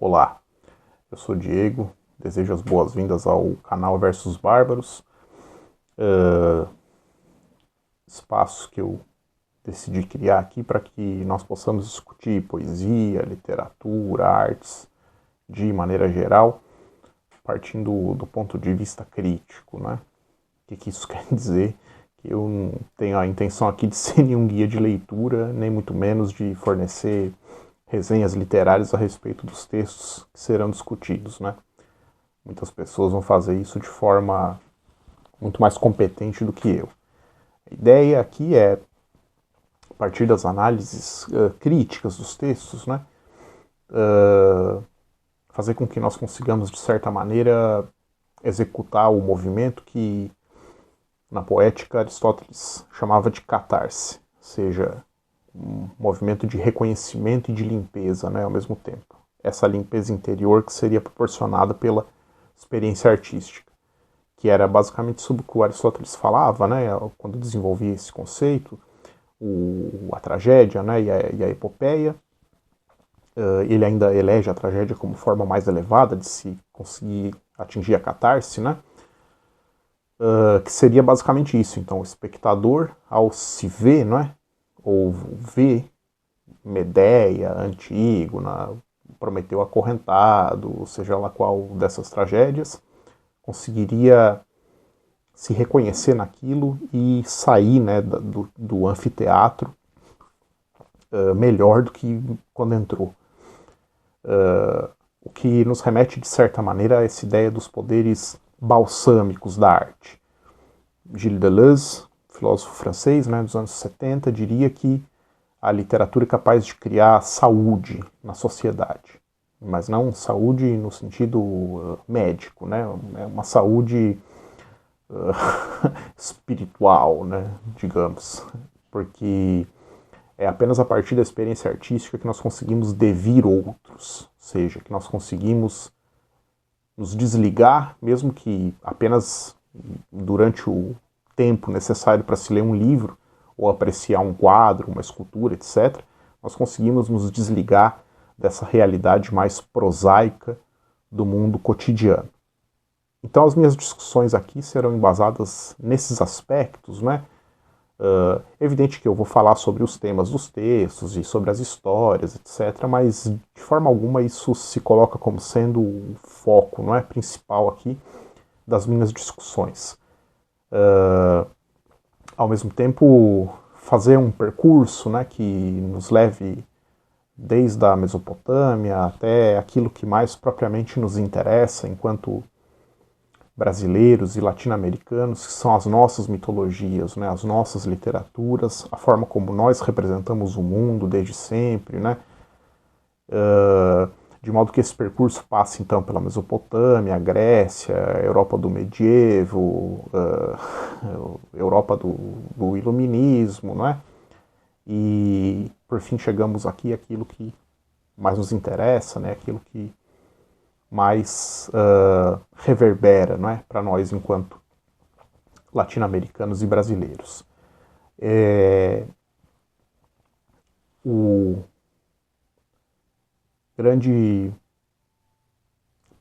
Olá, eu sou Diego, desejo as boas-vindas ao canal Versos Bárbaros, espaço que eu decidi criar aqui para que nós possamos discutir poesia, literatura, artes, de maneira geral, partindo do ponto de vista crítico, né? O que isso quer dizer? Que eu não tenho a intenção aqui de ser nenhum guia de leitura, nem muito menos de fornecer resenhas literárias a respeito dos textos que serão discutidos, né? Muitas pessoas vão fazer isso de forma muito mais competente do que eu. A ideia aqui é, a partir das análises críticas dos textos, né, fazer com que nós consigamos, de certa maneira, executar o movimento que, na poética, Aristóteles chamava de catarse, ou seja, um movimento de reconhecimento e de limpeza, né, ao mesmo tempo. Essa limpeza interior que seria proporcionada pela experiência artística, que era basicamente sobre o que o Aristóteles falava, né, quando desenvolvia esse conceito, a tragédia, né, e a epopeia. Ele ainda elege a tragédia como forma mais elevada de se conseguir atingir a catarse, né, que seria basicamente isso. Então, o espectador, ao se ver, não é, ou ver Medeia, Antígona, Prometeu acorrentado, seja lá qual dessas tragédias, conseguiria se reconhecer naquilo e sair, né, do anfiteatro melhor do que quando entrou. O que nos remete, de certa maneira, a essa ideia dos poderes balsâmicos da arte. Gilles Deleuze, filósofo francês, né, dos anos 70, diria que a literatura é capaz de criar saúde na sociedade, mas não saúde no sentido médico, né? É uma saúde espiritual, né, digamos, porque é apenas a partir da experiência artística que nós conseguimos devir outros, ou seja, que nós conseguimos nos desligar, mesmo que apenas durante o tempo necessário para se ler um livro, ou apreciar um quadro, uma escultura, etc., nós conseguimos nos desligar dessa realidade mais prosaica do mundo cotidiano. Então as minhas discussões aqui serão embasadas nesses aspectos, né? Evidente que eu vou falar sobre os temas dos textos e sobre as histórias, etc., mas de forma alguma isso se coloca como sendo o foco, não é, principal aqui das minhas discussões. Ao mesmo tempo, fazer um percurso, né, que nos leve desde a Mesopotâmia até aquilo que mais propriamente nos interessa enquanto brasileiros e latino-americanos, que são as nossas mitologias, né, as nossas literaturas, a forma como nós representamos o mundo desde sempre, né, de modo que esse percurso passe então pela Mesopotâmia, Grécia, Europa do medievo, Europa do iluminismo, não é? E por fim chegamos aqui àquilo que mais nos interessa, né? Aquilo que mais reverbera, não é? Para nós enquanto latino-americanos e brasileiros. O grande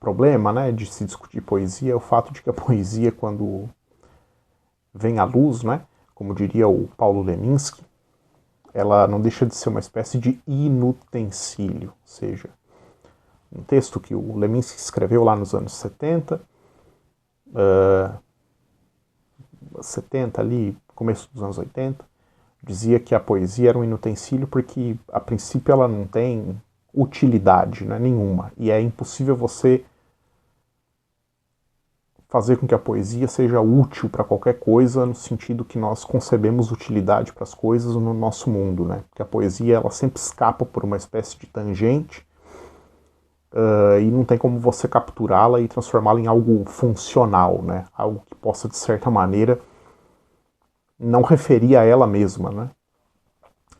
problema, né, de se discutir poesia é o fato de que a poesia, quando vem à luz, né, como diria o Paulo Leminski, ela não deixa de ser uma espécie de inutensílio, ou seja, um texto que o Leminski escreveu lá nos anos 70, 70 ali, começo dos anos 80, dizia que a poesia era um inutensílio porque, a princípio, ela não tem utilidade, né, nenhuma, e é impossível você fazer com que a poesia seja útil para qualquer coisa no sentido que nós concebemos utilidade para as coisas no nosso mundo, né? Porque a poesia ela sempre escapa por uma espécie de tangente e não tem como você capturá-la e transformá-la em algo funcional, né? Algo que possa, de certa maneira, não referir a ela mesma, né?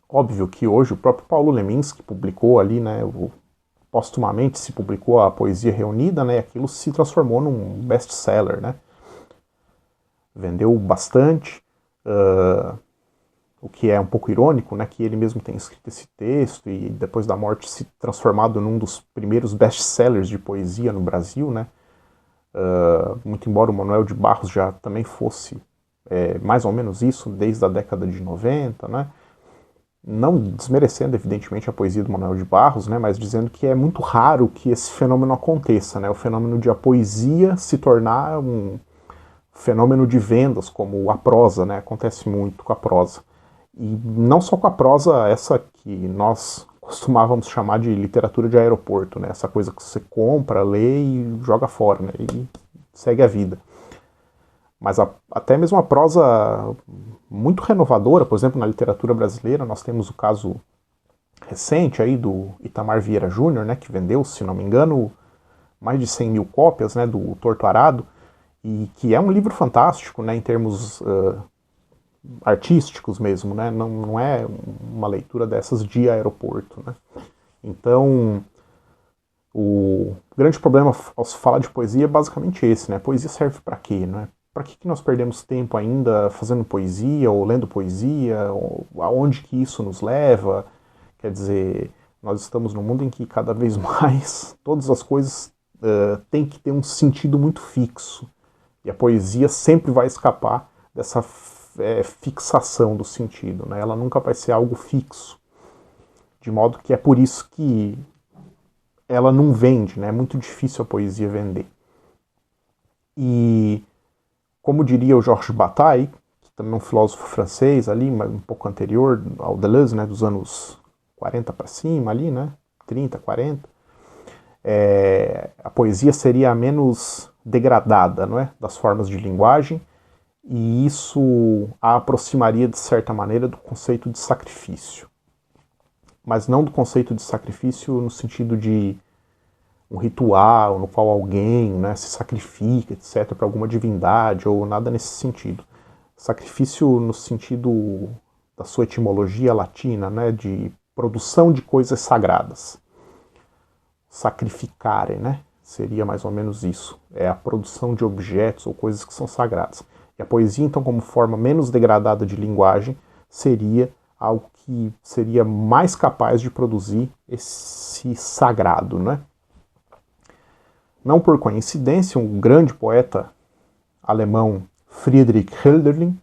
Óbvio que hoje o próprio Paulo Leminski publicou ali, né, postumamente se publicou a Poesia Reunida, né, aquilo se transformou num best-seller, né, vendeu bastante, o que é um pouco irônico, né, que ele mesmo tem escrito esse texto e depois da morte se transformado num dos primeiros best-sellers de poesia no Brasil, né, muito embora o Manuel de Barros já também fosse mais ou menos isso desde a década de 90, né, não desmerecendo evidentemente a poesia do Manuel de Barros, né, mas dizendo que é muito raro que esse fenômeno aconteça, né, o fenômeno de a poesia se tornar um fenômeno de vendas, como a prosa, né, acontece muito com a prosa. E não só com a prosa essa que nós costumávamos chamar de literatura de aeroporto, né? Essa coisa que você compra, lê e joga fora, né? E segue a vida. Mas até mesmo a prosa muito renovadora, por exemplo, na literatura brasileira, nós temos o caso recente aí do Itamar Vieira Júnior, né? Que vendeu, se não me engano, mais de 100 mil cópias, né? Do Torto Arado, e que é um livro fantástico, né? Em termos artísticos mesmo, né? Não é uma leitura dessas de aeroporto, né? Então, o grande problema ao se falar de poesia é basicamente esse, né? Poesia serve para quê, né? Para que nós perdemos tempo ainda fazendo poesia ou lendo poesia? Ou aonde que isso nos leva? Quer dizer, nós estamos num mundo em que cada vez mais todas as coisas têm que ter um sentido muito fixo. E a poesia sempre vai escapar dessa fixação do sentido, né? Ela nunca vai ser algo fixo, de modo que é por isso que ela não vende, né? É muito difícil a poesia vender. E como diria o Georges Bataille, que também é um filósofo francês ali, um pouco anterior ao Deleuze, né? Dos anos 40 para cima ali, né? 30, 40, a poesia seria a menos degradada, não é? Das formas de linguagem, e isso a aproximaria, de certa maneira, do conceito de sacrifício. Mas não do conceito de sacrifício no sentido de um ritual no qual alguém, né, se sacrifica, etc., para alguma divindade, ou nada nesse sentido. Sacrifício no sentido da sua etimologia latina, né, de produção de coisas sagradas. Sacrificare, né, seria mais ou menos isso. É a produção de objetos ou coisas que são sagradas. E a poesia, então, como forma menos degradada de linguagem, seria algo que seria mais capaz de produzir esse sagrado, né? Não por coincidência, um grande poeta alemão, Friedrich Hölderlin,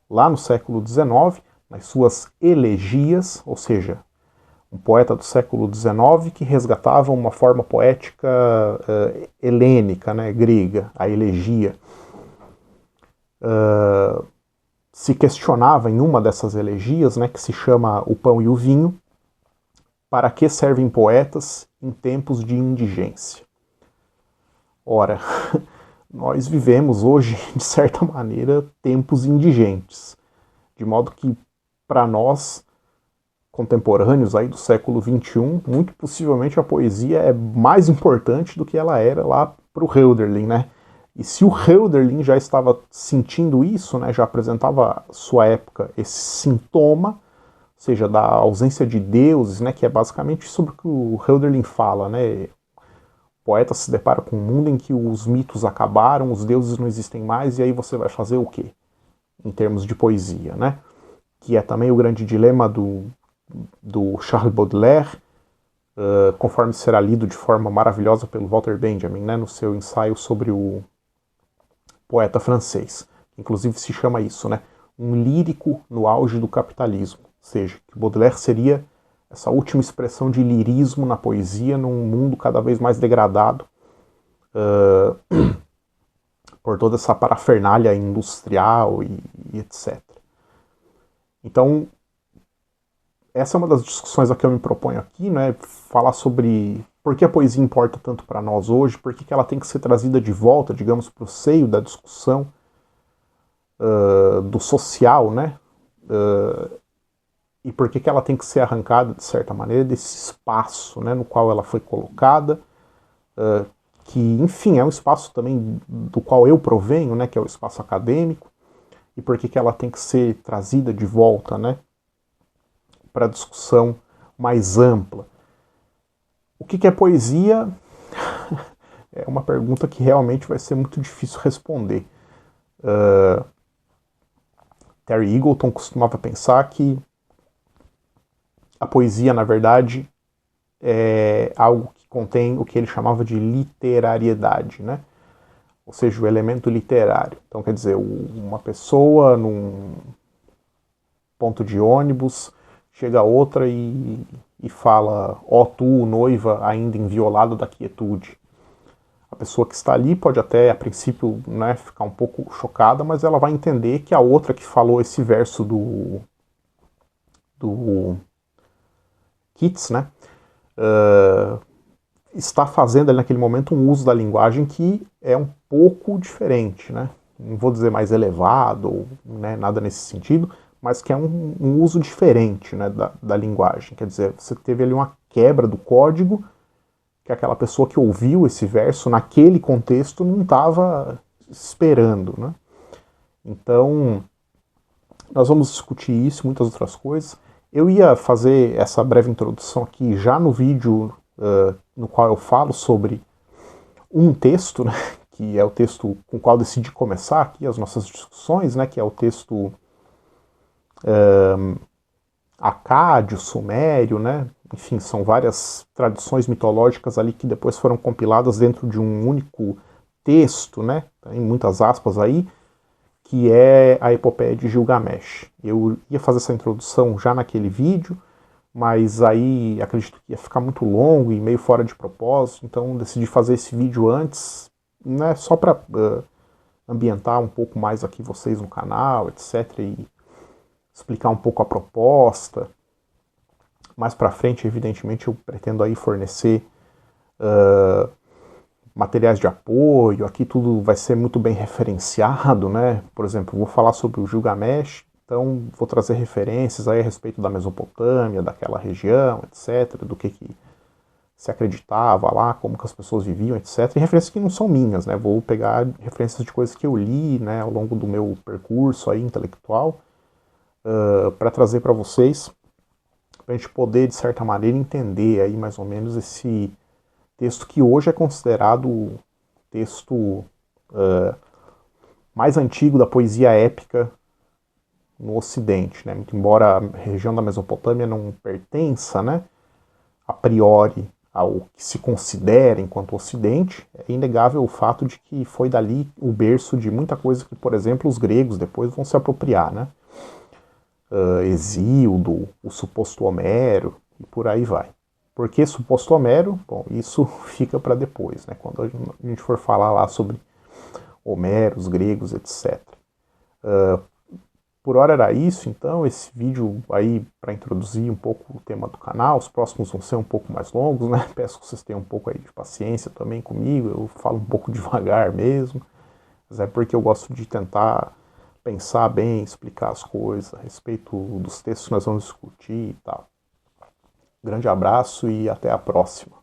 lá no século XIX, nas suas elegias, ou seja, um poeta do século XIX que resgatava uma forma poética helênica, né, grega, a elegia, se questionava em uma dessas elegias, né, que se chama O Pão e o Vinho, para que servem poetas em tempos de indigência. Ora, nós vivemos hoje, de certa maneira, tempos indigentes, de modo que, para nós, contemporâneos aí do século XXI, muito possivelmente a poesia é mais importante do que ela era lá para o Hölderlin, né? E se o Hölderlin já estava sentindo isso, né, já apresentava à sua época esse sintoma, ou seja, da ausência de deuses, né, que é basicamente sobre o que o Hölderlin fala, né? O poeta se depara com um mundo em que os mitos acabaram, os deuses não existem mais, e aí você vai fazer o quê? Em termos de poesia, né? Que é também o grande dilema do Charles Baudelaire, conforme será lido de forma maravilhosa pelo Walter Benjamin, né, no seu ensaio sobre o poeta francês. Inclusive se chama isso, né? Um lírico no auge do capitalismo. Ou seja, que Baudelaire seria essa última expressão de lirismo na poesia num mundo cada vez mais degradado por toda essa parafernália industrial e etc. Então, essa é uma das discussões a que eu me proponho aqui, né? Falar sobre por que a poesia importa tanto para nós hoje, por que ela tem que ser trazida de volta, digamos, para o seio da discussão do social, né? E por que ela tem que ser arrancada, de certa maneira, desse espaço, né, no qual ela foi colocada, que, enfim, é um espaço também do qual eu provenho, né, que é o espaço acadêmico, e por que ela tem que ser trazida de volta, né, para a discussão mais ampla. O que é poesia? É uma pergunta que realmente vai ser muito difícil responder. Terry Eagleton costumava pensar que a poesia, na verdade, é algo que contém o que ele chamava de literariedade, né? Ou seja, o elemento literário. Então, quer dizer, uma pessoa num ponto de ônibus chega outra e fala: ó tu, noiva ainda inviolada da quietude. A pessoa que está ali pode até, a princípio, né, ficar um pouco chocada, mas ela vai entender que a outra que falou esse verso do Keats, né, está fazendo ali naquele momento um uso da linguagem que é um pouco diferente, né? Não vou dizer mais elevado, ou, né, nada nesse sentido, mas que é um uso diferente, né, da linguagem. Quer dizer, você teve ali uma quebra do código que aquela pessoa que ouviu esse verso naquele contexto não estava esperando, né? Então, nós vamos discutir isso e muitas outras coisas. Eu ia fazer essa breve introdução aqui já no vídeo no qual eu falo sobre um texto, né, que é o texto com o qual decidi começar aqui as nossas discussões, né, que é o texto acádio, sumério, né, enfim, são várias tradições mitológicas ali que depois foram compiladas dentro de um único texto, né, em muitas aspas aí, que é a epopeia de Gilgamesh. Eu ia fazer essa introdução já naquele vídeo, mas aí acredito que ia ficar muito longo e meio fora de propósito, então decidi fazer esse vídeo antes, né, só para ambientar um pouco mais aqui vocês no canal, etc, e explicar um pouco a proposta. Mais para frente, evidentemente, eu pretendo aí fornecer materiais de apoio, aqui tudo vai ser muito bem referenciado, né? Por exemplo, vou falar sobre o Gilgamesh, então vou trazer referências aí a respeito da Mesopotâmia, daquela região, etc, do que se acreditava lá, como que as pessoas viviam, etc. E referências que não são minhas, né? Vou pegar referências de coisas que eu li, né, ao longo do meu percurso aí intelectual, para trazer para vocês, para a gente poder, de certa maneira, entender aí mais ou menos esse texto que hoje é considerado o texto mais antigo da poesia épica no Ocidente, né? Muito embora a região da Mesopotâmia não pertença, né, a priori ao que se considera enquanto Ocidente, é inegável o fato de que foi dali o berço de muita coisa que, por exemplo, os gregos depois vão se apropriar, né? Hesíodo, o suposto Homero, e por aí vai. Por que suposto Homero? Bom, isso fica para depois, né? Quando a gente for falar lá sobre Homero, os gregos, etc. Por hora era isso, então, esse vídeo aí para introduzir um pouco o tema do canal. Os próximos vão ser um pouco mais longos, né? Peço que vocês tenham um pouco aí de paciência também comigo, eu falo um pouco devagar mesmo, mas é porque eu gosto de tentar pensar bem, explicar as coisas a respeito dos textos que nós vamos discutir e tal. Grande abraço e até a próxima.